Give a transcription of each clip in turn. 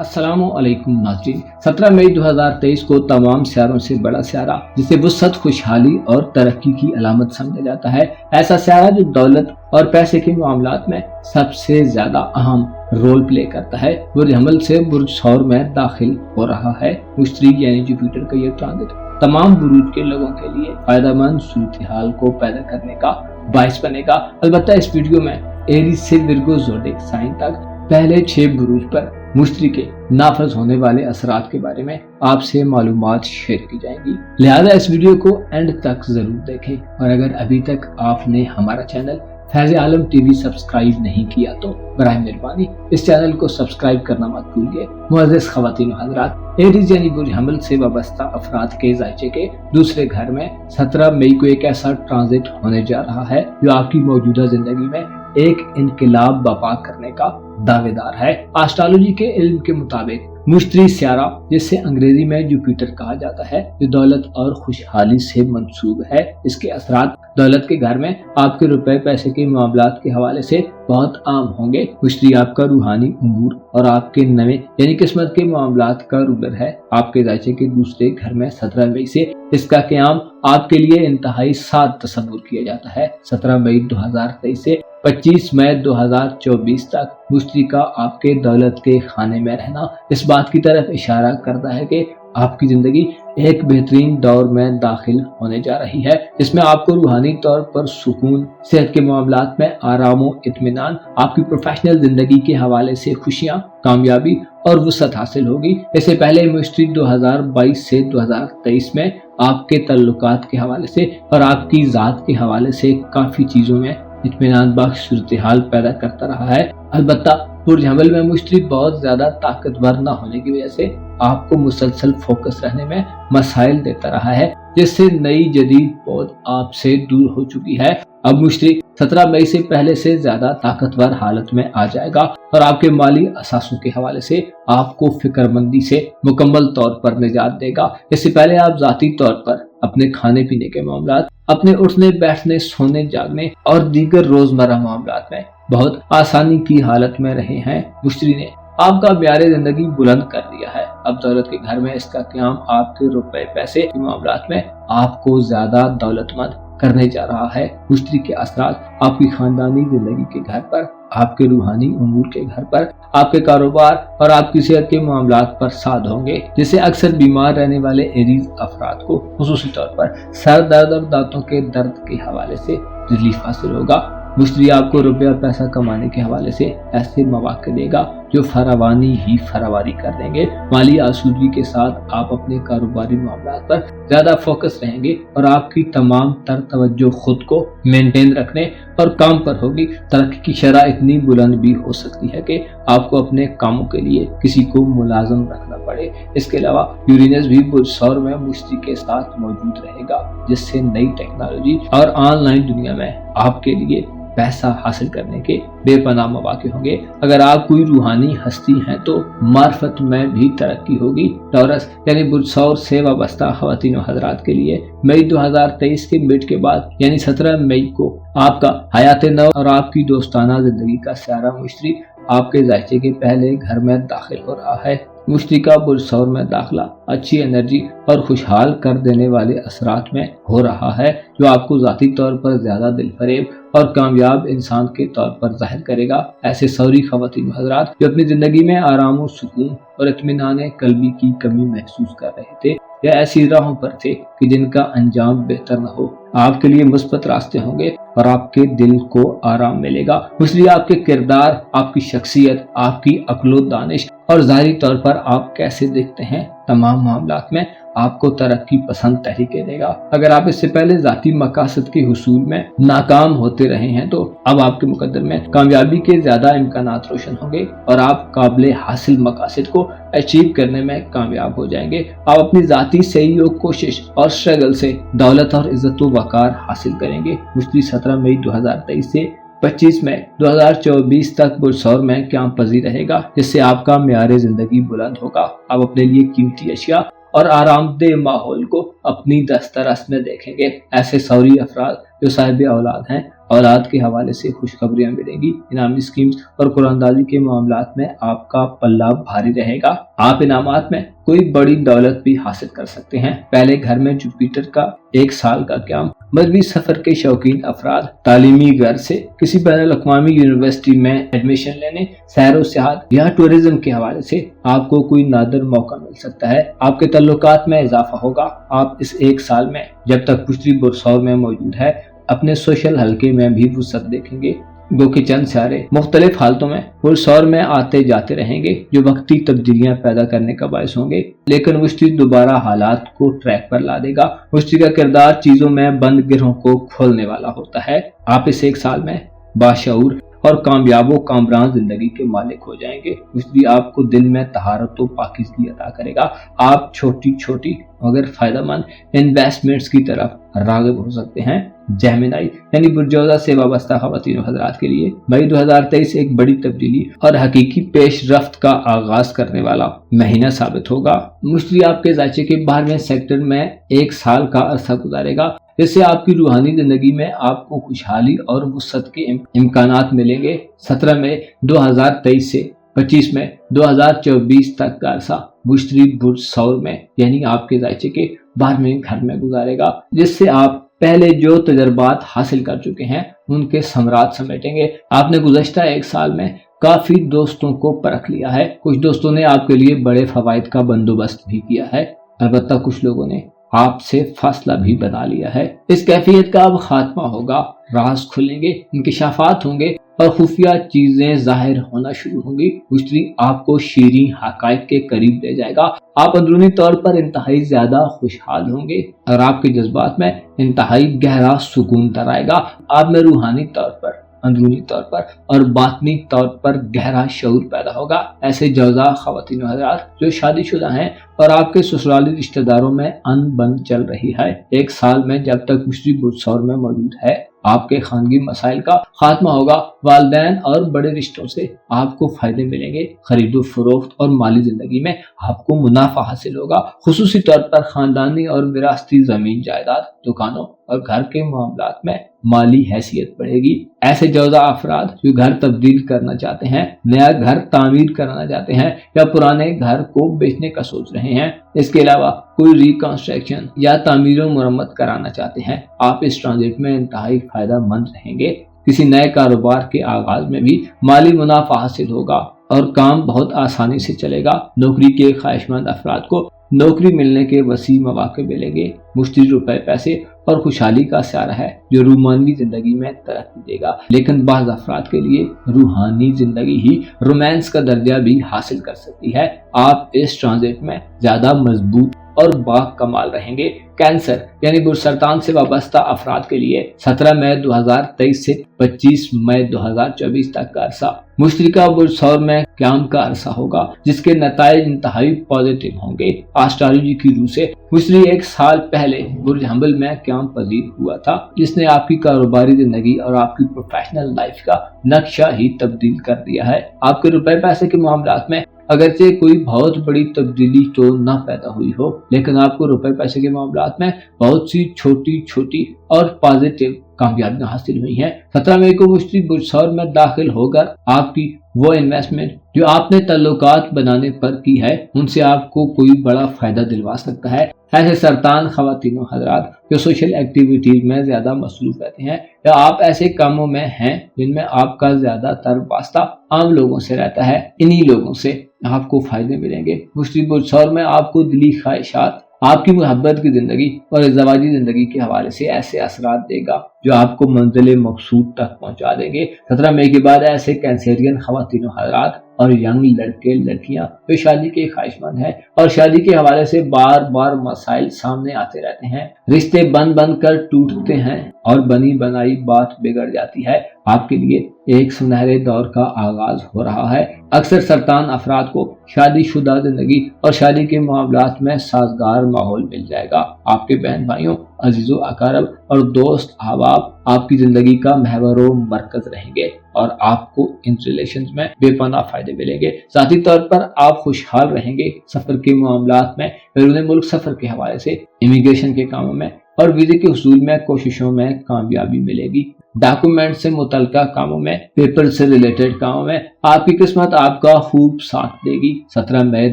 अस्सलामुअलैकुम नाज़रीन। 17 मई 2023 को तमाम सियारों से बड़ा सियारा, जिसे वुसअत, खुशहाली और तरक्की की अलामत समझा जाता है, ऐसा सियारा जो दौलत और पैसे के मामलात में सबसे ज्यादा अहम रोल प्ले करता है, बुर्ज हमल से बुर्ज सौर में दाखिल हो रहा है। मुश्तरी यानी जुपिटर का ये ट्रांजिट तमाम बुरूज के लोगों के लिए फायदेमंद सूरत हाल को पैदा करने का बाइस बनेगा। अलबत्ता इस वीडियो में एरीज से विर्गो ज़ोडिएक साइन तक पहले 6 बुरूज पर मुश्तरी के नाफज होने वाले असरात के बारे में आपसे मालूमात शेयर की जाएंगी, लिहाजा इस वीडियो को एंड तक जरूर देखें। और अगर अभी तक आपने हमारा चैनल फैज़ आलम टीवी सब्सक्राइब नहीं किया तो बराए मेहरबानी इस चैनल को सब्सक्राइब करना मत भूलिए। मुअज़्ज़ज़ ख़वातीन व हज़रात, एरीज यानी बुर्ज हमल से वाबस्ता अफराद के ज़ायचे के दूसरे घर में 17 मई को एक ऐसा ट्रांजिट होने जा रहा है जो आपकी मौजूदा जिंदगी में एक इनकलाब बर्पा करने का दावेदार है। एस्ट्रोलॉजी के इल्म के मुताबिक मुश्तरी सियारा, जिसे अंग्रेजी में जुपिटर कहा जाता है, जो दौलत और खुशहाली से मंसूब है, इसके असरात दौलत के घर में आपके रुपए पैसे के मामलात के हवाले से बहुत आम होंगे। मुश्तरी आपका रूहानी उमूर और आपके नवे यानी किस्मत के मामलात का रूलर है। आपके ज़ायचे के दूसरे घर में 17 मई से इसका क़याम आपके लिए इंतहाई साद तसव्वुर किया जाता है। 17 मई 2023 से 25 मई 2024 तक मुश्तरी का आपके दौलत के खाने में रहना इस बात की तरफ इशारा करता है कि आपकी जिंदगी एक बेहतरीन दौर में दाखिल होने जा रही है, जिसमें आपको रूहानी तौर पर सुकून, सेहत के मामलात में आराम व इत्मीनान, आपकी प्रोफेशनल जिंदगी के हवाले से खुशियां, कामयाबी और वुसअत हासिल होगी। इससे पहले मुश्तरी 2022 से 2023 में आपके तल्लुकात के हवाले से और आपकी ज़ात के हवाले से काफ़ी चीज़ों में इत्मीनान बख्श सूरत हाल पैदा करता रहा है। अलबत्ता बुर्ज हमल में मुश्तरी बहुत ज्यादा ताकतवर न होने की वजह से आपको मुसलसल फोकस रहने में मसाइल देता रहा है, जिससे नई जदीद पौध आपसे दूर हो चुकी है। अब मुश्तरी 17 मई से पहले से ज्यादा ताकतवर हालत में आ जाएगा और आपके माली असासों के हवाले से आपको फिक्रमंदी से मुकम्मल तौर पर निजात देगा। इससे पहले आप जाती तौर पर अपने खाने पीने के मामलात, अपने उठने बैठने, सोने जागने और दीगर रोजमर्रा मामलात में बहुत आसानी की हालत में रहे हैं। मुश्तरी ने आपका म्यारे जिंदगी बुलंद कर दिया है। अब दौलत के घर में इसका क़याम आपके रुपए पैसे के मामलात में आपको ज्यादा दौलतमंद करने जा रहा है। मुश्तरी के असरात आपकी खानदानी जिंदगी के घर पर, आपके रूहानी उमूर के घर पर, आपके कारोबार और आपकी सेहत के मामलात पर साद होंगे, जिससे अक्सर बीमार रहने वाले एरीज अफराद को खुसूसी तौर पर सर दर्द और दांतों के दर्द के हवाले से रिलीफ हासिल होगा। मुश्तरी आपको रुपया पैसा कमाने के हवाले से ऐसे मौके देगा जो फरावानी ही फरावारी कर देंगे। माली आसूदगी के साथ आप अपने कारोबारी मामलात पर ज्यादा फोकस रहेंगे और आपकी तमाम तर तवज्जो खुद को मेंटेन रखने और काम पर होगी। तरक्की की शरह इतनी बुलंद भी हो सकती है कि आपको अपने कामों के लिए किसी को मुलाजम रखना पड़े। इसके अलावा यूरेनस भी बुर्ज सौर में मुश्तरी के साथ मौजूद रहेगा, जिससे नई टेक्नोलॉजी और ऑनलाइन दुनिया में आपके लिए पैसा हासिल करने के बेपनाह मौके होंगे। अगर आप कोई रूहानी हस्ती हैं तो मार्फत में भी तरक्की होगी। टॉरस यानी बुर्ज सौर से वाबस्ता ख़वातीन व हज़रात के लिए मई 2023 के मिड के बाद यानी 17 मई को आपका हयात नव और आपकी दोस्ताना जिंदगी का सियारा मुश्तरी आपके ज़ायचे के पहले घर में दाखिल हो रहा है। मुश्तरी का बुर्ज सौर में दाखिला अच्छी एनर्जी और खुशहाल कर देने वाले असरात में हो रहा है, जो आपको ज़ाती तौर पर ज्यादा दिलफरेब और कामयाब इंसान के तौर पर जाहिर करेगा। ऐसे सौरी ख़वातीन हज़रात जो अपनी जिंदगी में आराम व सुकून और इत्मीनान कल्बी की कमी महसूस कर रहे थे या ऐसी राहों पर थे कि जिनका अंजाम बेहतर न हो, आपके लिए मुस्बत रास्ते होंगे और आपके दिल को आराम मिलेगा। मुश्तरी आपके किरदार, आपकी शख्सियत, आपकी अक्लो दानिश और ज़ाहिरी तौर पर आप कैसे दिखते हैं, तमाम मामलात में आपको तरक्की पसंद तहरीके देगा। अगर आप इससे पहले जाती मकासद के हुसूल में नाकाम होते रहे हैं तो अब आपके मुकद्दर में कामयाबी के ज्यादा इम्कानात रोशन होंगे और आप काबिल हासिल मकासद को अचीव करने में कामयाब हो जाएंगे। आप अपनी जाती सही और कोशिश और स्ट्रगल से दौलत और इज्जत व वकार हासिल करेंगे। मुश्तरी 17 मई 2023 से 25 मई 2024 तक बुर्ज सौर में क़याम पजीर रहेगा, जिससे आपका म्यारे जिंदगी बुलंद होगा। आप अपने लिए कीमती अशिया और आरामदेह माहौल को अपनी दस्तरस में देखेंगे। ऐसे सौरी अफराद जो साहिब औलाद हैं, औलाद के हवाले से खुशखबरियां मिलेंगी। इनामी स्कीम्स और कुरानदाजी के मामलात में आपका पल्ला भारी रहेगा। आप इनामात में कोई बड़ी दौलत भी हासिल कर सकते हैं। पहले घर में जुपिटर का 1 साल का क़याम, मजहबी सफर के शौकीन अफराद, तालीमी घर से किसी बैनुल अक़वामी यूनिवर्सिटी में एडमिशन लेने, सैर व सियाहत या टूरिज्म के हवाले से आपको कोई नादिर मौका मिल सकता है। आपके तल्लुकात में इजाफा होगा। आप इस 1 साल में जब तक पुश्ती बुरसौर में मौजूद है अपने सोशल हल्के में भी वुसअत देखेंगे। गो के चंद सियारे मुख्तलिफ हालतों में बुरसौर में आते जाते रहेंगे जो वक्ती तब्दीलियां पैदा करने का बायस होंगे, लेकिन मुश्ती दोबारा हालात को ट्रैक पर ला देगा। मुश्ती का किरदार चीजों में बंद गिरोह को खोलने वाला होता है। आप इस 1 साल में बाशऊर और कामयाबो कामरान जिंदगी के मालिक हो जाएंगे। मुश्ती आपको दिल में तहारत व पाकीज़गी अता करेगा। आप छोटी छोटी मगर फायदेमंद इन्वेस्टमेंट्स की तरफ राग़िब हो सकते हैं। जेमिनी यानी बुर्जोज़ा से वाबस्ता ख़वातीन हज़रात के लिए मई 2023 एक बड़ी तब्दीली और हकीकी पेशरफ्त का आगाज करने वाला महीना साबित होगा। मुश्ती आपके ज़ायचे के 12वें सेक्टर में 1 साल का अरसा गुजारेगा, जिससे आपकी रूहानी जिंदगी में आपको खुशहाली और वुसअत के इम्कानात मिलेंगे। 17 मई 2023 से 25 मई 2024 तक का अरसा मुश्ती बुरसौर में यानी आपके ज़ायचे के 12वें घर में गुजारेगा, जिससे आप पहले जो तजर्बात हासिल कर चुके हैं उनके समरात समेटेंगे। आपने गुज़श्ता 1 साल में काफी दोस्तों को परख लिया है। कुछ दोस्तों ने आपके लिए बड़े फवाइद का बंदोबस्त भी किया है, अलबत्ता कुछ लोगों ने आपसे फासला भी बना लिया है। इस कैफियत का अब खात्मा होगा, राज खुलेंगे, इंकिशाफात होंगे और खुफिया चीजें जाहिर होना शुरू होंगी। मुश्ती आपको शीरीं हकायक के करीब ले जाएगा। आप अंदरूनी तौर पर इंतहाई ज्यादा खुशहाल होंगे और आपके जज्बात में इंतहाई गहरा सुकून तर आएगा। आप में रूहानी तौर पर, अंदरूनी तौर पर और बातनी तौर पर गहरा शऊर पैदा होगा। ऐसे जौजा ख़वातीन हज़रात जो शादीशुदा हैं और आपके ससुराली रिश्तेदारों में अनबन चल रही है, 1 साल में जब तक मुश्ती बुरसौर में मौजूद है आपके खानगी मसाइल का खात्मा होगा। वालिदैन और बड़े रिश्तों से आपको फायदे मिलेंगे। खरीदो फरोख्त और माली जिंदगी में आपको मुनाफा हासिल होगा। खुसूसी तौर पर खानदानी और विरासती जमीन जायदाद, दुकानों और घर के मामलात में माली हैसियत बढ़ेगी। ऐसे जौजा अफराद जो घर तब्दील करना चाहते हैं, नया घर तामीर करना चाहते हैं या पुराने घर को बेचने का सोच रहे हैं, इसके अलावा कोई रिकंस्ट्रक्शन या तामीर व मुरम्मत कराना चाहते हैं, आप इस ट्रांजिट में इंतहाई फायदा मंद रहेंगे। किसी नए कारोबार के आगाज में भी माली मुनाफा हासिल होगा और काम बहुत आसानी से चलेगा। नौकरी के ख्वाहिशमंद अफराद को नौकरी मिलने के वसी मौके मिलेंगे। मुश्ती रुपए, पैसे और खुशहाली का सहारा है जो रूहानी जिंदगी में तरक्की देगा, लेकिन बाज़ अफराद के लिए रूहानी जिंदगी ही रोमांस का दर्जा भी हासिल कर सकती है। आप इस ट्रांजिट में ज्यादा मजबूत और बाकमाल रहेंगे। कैंसर यानी बुरसरतान से वाबस्ता अफराद के लिए 17 मई 2023 से 25 मई 2024 तक का अरसा मुश्ती का बुरसौर में क़याम का अरसा होगा, जिसके नताइज इंतहाई पॉजिटिव होंगे। एस्ट्रोलॉजी की रूह से मुश्ती 1 साल पहले बुर्ज हम्बल में क़याम पजीर हुआ था, जिसने आपकी कारोबारी जिंदगी और आपकी प्रोफेशनल लाइफ का नक्शा ही तब्दील कर दिया है। आपके रुपए पैसे के मामलात में अगरचे कोई बहुत बड़ी तब्दीली तो न पैदा हुई हो, लेकिन आपको रुपए पैसे के मामलात में बहुत सी छोटी छोटी और पॉजिटिव कामयाबियां हासिल हुई हैं। 17 मई को मुश्ती बुरसौर में दाखिल होकर आपकी वो इन्वेस्टमेंट जो आपने तल्लुकात बनाने पर की है, उनसे आपको कोई बड़ा फायदा दिलवा सकता है। ऐसे सरतान ख़वातीन हज़रात जो सोशल एक्टिविटीज में ज्यादा मसरूफ रहते हैं या आप ऐसे कामों में हैं जिनमें आपका ज्यादातर वास्ता आम लोगों से रहता है, इन्हीं लोगों से आपको फायदे मिलेंगे। मुश्ती बुरसौर में आपको दिली ख्वाहिशात, आपकी मोहब्बत की जिंदगी और ज़वाजी जिंदगी के हवाले से ऐसे असरात देगा जो आपको मंजिल मकसूद तक पहुंचा देंगे। 17 मई के बाद ऐसे कैंसेरियन ख़वातीन हज़रात और यंग लड़के लड़कियां जो शादी के ख्वाहिशमंद हैं और शादी के हवाले से बार बार मसाइल सामने आते रहते हैं, रिश्ते बन कर टूटते हैं और बनी बनाई बात बिगड़ जाती है, आपके लिए एक सुनहरे दौर का आगाज हो रहा है। अक्सर सरतान अफराद को शादी शुदा जिंदगी और शादी के मामलात में साजगार माहौल मिल जाएगा। आपके बहन भाइयों, अजीजों, अकारब और दोस्त अहबाब आपकी जिंदगी का महवर व मरकज रहेंगे और आपको इन रिलेशंस में बेपनाह फायदे मिलेंगे। ज़ाती तौर पर आप खुशहाल रहेंगे। सफर के मामलात में, बैरून मुल्क सफर के हवाले से, इमिग्रेशन के कामों में और वीजे के हुसूल में कोशिशों में कामयाबी मिलेगी। डॉक्यूमेंट से मुतल्लिका कामों में, पेपर से रिलेटेड कामों में आपकी किस्मत आपका खूब साथ देगी। 17 मई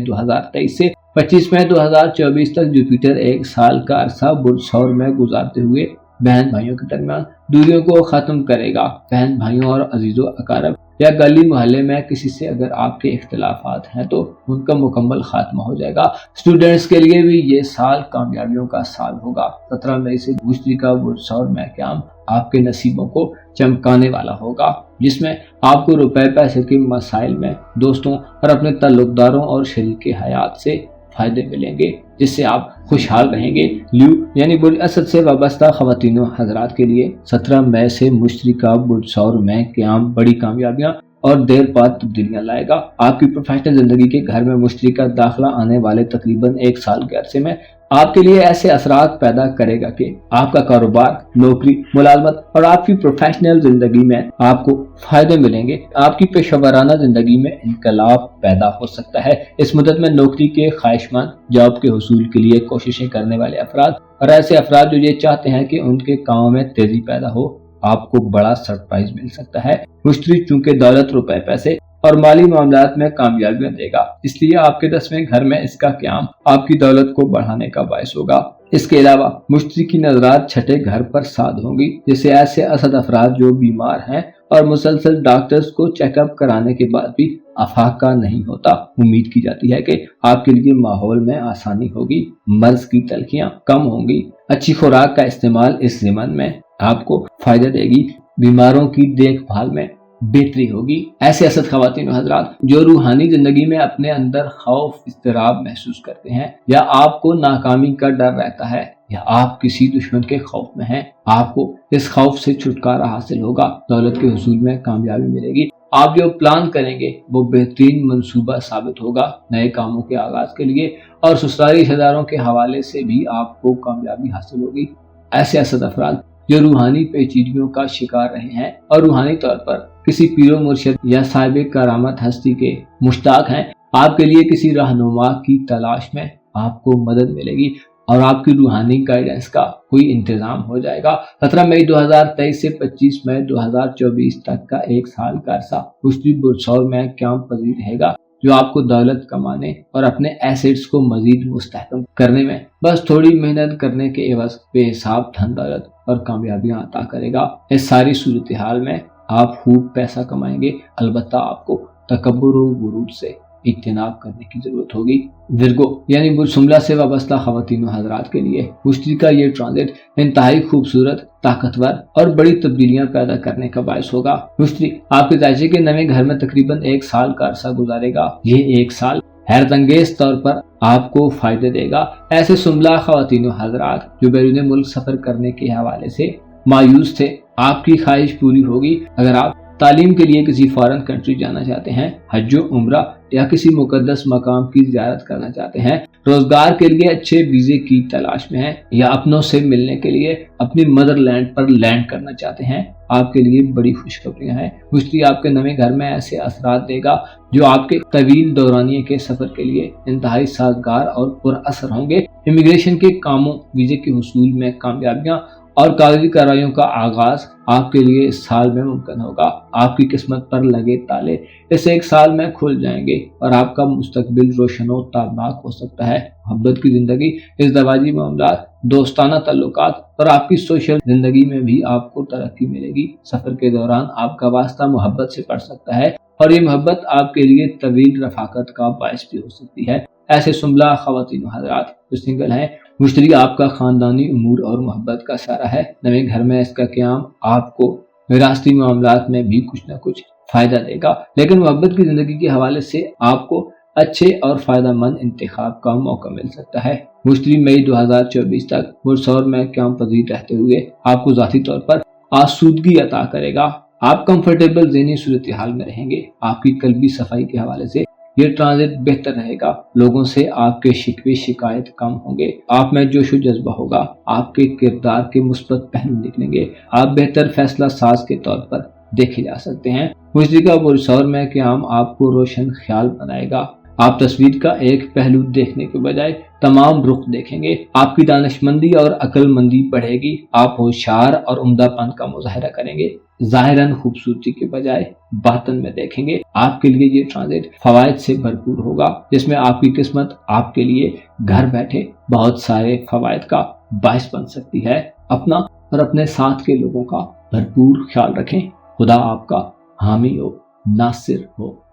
2023 से 25 मई 2024 तक जुपिटर एक साल का अरसा बुर्ज सौर में गुजारते हुए बहन भाइयों के दरमियान दूरियों को खत्म करेगा। बहन भाइयों और अजीजों, अकारब या गली मोहल्ले में किसी से अगर आपके इख्तिलाफात हैं तो उनका मुकम्मल खात्मा हो जाएगा। स्टूडेंट्स के लिए भी ये साल कामयाबियों का साल होगा। 17 मई से मुश्तरी का बुर्ज सौर में क़याम आपके नसीबों को चमकाने वाला होगा, जिसमें आपको रुपए पैसे के मसाइल में दोस्तों और अपने ताल्लुकदारों और शरीके हयात से फायदे मिलेंगे, जिससे आप खुशहाल रहेंगे। ल्यू यानी बुर्ज असद से वाबस्ता ख़वातीनो हज़रात के लिए 17 मई से मुश्तरी का बुर्ज सौर में क़याम बड़ी कामयाबियां और देर बाद तब्दीलियां लाएगा। आपकी प्रोफेशनल जिंदगी के घर में मुश्तरी का दाखिला आने वाले तकरीबन एक साल के अरसे में आपके लिए ऐसे असरात पैदा करेगा कि आपका कारोबार, नौकरी, मुलाजमत और आपकी प्रोफेशनल जिंदगी में आपको फायदे मिलेंगे। आपकी पेशेवराना जिंदगी में इनकलाब पैदा हो सकता है। इस मुद्दत में नौकरी के ख्वाहिशमंद, जॉब के हुसूल के लिए कोशिशें करने वाले अफराद और ऐसे अफराद जो ये चाहते हैं कि उनके कामों में तेजी पैदा हो, आपको बड़ा सरप्राइज मिल सकता है। मुश्तरी चूंकि दौलत, रुपए, पैसे और माली मामलात में कामयाबियां देगा, इसलिए आपके 10वें घर में इसका क़याम आपकी दौलत को बढ़ाने का बायस होगा। इसके अलावा मुश्तरी की नजरात छठे घर पर साध होंगी, जिससे ऐसे असद अफराद जो बीमार हैं और मुसलसल डॉक्टर्स को चेकअप कराने के बाद भी अफाका नहीं होता, उम्मीद की जाती है कि आपके लिए माहौल में आसानी होगी, मर्ज की तलखियां कम होंगी। अच्छी खुराक का इस्तेमाल इस ज़िमन में आपको फायदा देगी। बीमारों की देखभाल में बेहतरी होगी। ऐसे असद ख़वातीन हज़रात जो रूहानी जिंदगी में अपने अंदर खौफ, इस्तिराब महसूस करते हैं, या आपको नाकामी का डर रहता है, या आप किसी दुश्मन के खौफ में हैं, आपको इस खौफ से छुटकारा हासिल होगा। दौलत के हुसूल में कामयाबी मिलेगी। आप जो प्लान करेंगे वो बेहतरीन मंसूबा साबित होगा नए कामों के आगाज के लिए, और ससुराली रिश्तेदारों के हवाले से भी आपको कामयाबी हासिल होगी। ऐसे असद अफराद जो रूहानी पेचीदगियों का शिकार रहे हैं और रूहानी तौर पर किसी पीरो मुर्शिद या साहिब करामत हस्ती के मुश्ताक हैं, आपके लिए किसी रहनुमा की तलाश में आपको मदद मिलेगी और आपकी रूहानी गाइडेंस का कोई इंतजाम हो जाएगा। 17 मई 2023 से 25 मई 2024 तक का एक साल का अरसा मुश्तरी बुर्ज सौर में क़याम पजीर रहेगा, जो आपको दौलत कमाने और अपने एसेट्स को मजीद मुस्तहकम करने में बस थोड़ी मेहनत करने के एवज बेहिसाब धन दौलत और कामयाबियां अता करेगा। इस सारी सूरत हाल में आप खूब पैसा कमाएंगे, अलबत्ता आपको तकब्बुर और गुरूर से इज्तनाब करने की जरूरत होगी। विर्गो यानी बुर्ज शुमला से वाबस्ता ख़वातीन हज़रात के लिए मुश्तरी का ये ट्रांजिट इंतहाई खूबसूरत, ताकतवर और बड़ी तब्दीलियां पैदा करने का बायस होगा। मुश्तरी आपके दायचे के नए घर में तकरीबन एक साल का अरसा गुजारेगा। ये एक साल हैरतंगेज तौर पर आपको फायदे देगा। ऐसे शुमला ख़वातीन हज़रात जो बैरून मुल्क सफर करने के हवाले से मायूस थे, आपकी ख्वाहिश पूरी होगी। अगर आप तालीम के लिए किसी फॉरेन कंट्री जाना चाहते हैं, हज उम्रा या किसी मुकद्दस मकाम की ज़ियारत करना चाहते हैं, रोजगार के लिए अच्छे वीजे की तलाश में हैं, या अपनों से मिलने के लिए अपनी मदरलैंड पर लैंड करना चाहते हैं, आपके लिए बड़ी खुशखबरियां हैं। मुश्तरी आपके नए घर में ऐसे असरात देगा जो आपके तवील दौरानिये के सफर के लिए इंतहाई साजगार और पुरअसर होंगे। इमिग्रेशन के कामों, वीजे के हुसूल में कामयाबियां और कागजी कार्रवाइयों का आगाज आपके लिए इस साल में मुमकिन होगा। आपकी किस्मत पर लगे ताले इस एक साल में खुल जाएंगे और आपका मुस्तकबिल रोशनो ताबनाक हो सकता है। मोहब्बत की जिंदगी, इज़्दवाजी मामलात, दोस्ताना ताल्लुकात और आपकी सोशल जिंदगी में भी आपको तरक्की मिलेगी। सफर के दौरान आपका वास्ता मोहब्बत से पड़ सकता है और ये मोहब्बत आपके लिए तवील रफाकत का बायस भी हो सकती है। ऐसे शुमला ख़वातीन हज़रात जो सिंगल हैं, मुश्तरी आपका खानदानी उमूर और मोहब्बत का सारा है। नए घर में इसका क़याम आपको विरासती मामलात में भी कुछ न कुछ फायदा देगा, लेकिन मोहब्बत की जिंदगी के हवाले से आपको अच्छे और फायदा मंद इंतखाब का मौका मिल सकता है। मुश्तरी मई 2024 तक बुर्ज सौर में क़याम पजीर रहते हुए आपको ज़ाती तौर पर आसूदगी अता करेगा। आप कंफर्टेबल ज़हनी सूरत हाल में रहेंगे। आपकी कल्बी सफाई के हवाले से ये ट्रांजिट बेहतर रहेगा। लोगों से आपके शिकवे शिकायत कम होंगे। आप में जोशो जज्बा होगा। आपके किरदार के मुस्बत पहलू निकलेंगे। आप बेहतर फैसला साज के तौर पर देखे जा सकते हैं। मुश्तिका बुरसौर में क़याम आपको रोशन ख्याल बनाएगा। आप तस्वीर का एक पहलू देखने के बजाय तमाम रुख देखेंगे। आपकी दानिशमंदी और अक्लमंदी बढ़ेगी। आप होशियार और उम्दापन का मुजाहरा करेंगे। ज़ाहिरन खूबसूरती के बजाय बातन में देखेंगे। आपके लिए ये ट्रांजिट फवायद से भरपूर होगा, जिसमें आपकी किस्मत आपके लिए घर बैठे बहुत सारे फवायद का बायस बन सकती है। अपना और अपने साथ के लोगों का भरपूर ख्याल रखें। खुदा आपका हामी हो, नासिर हो।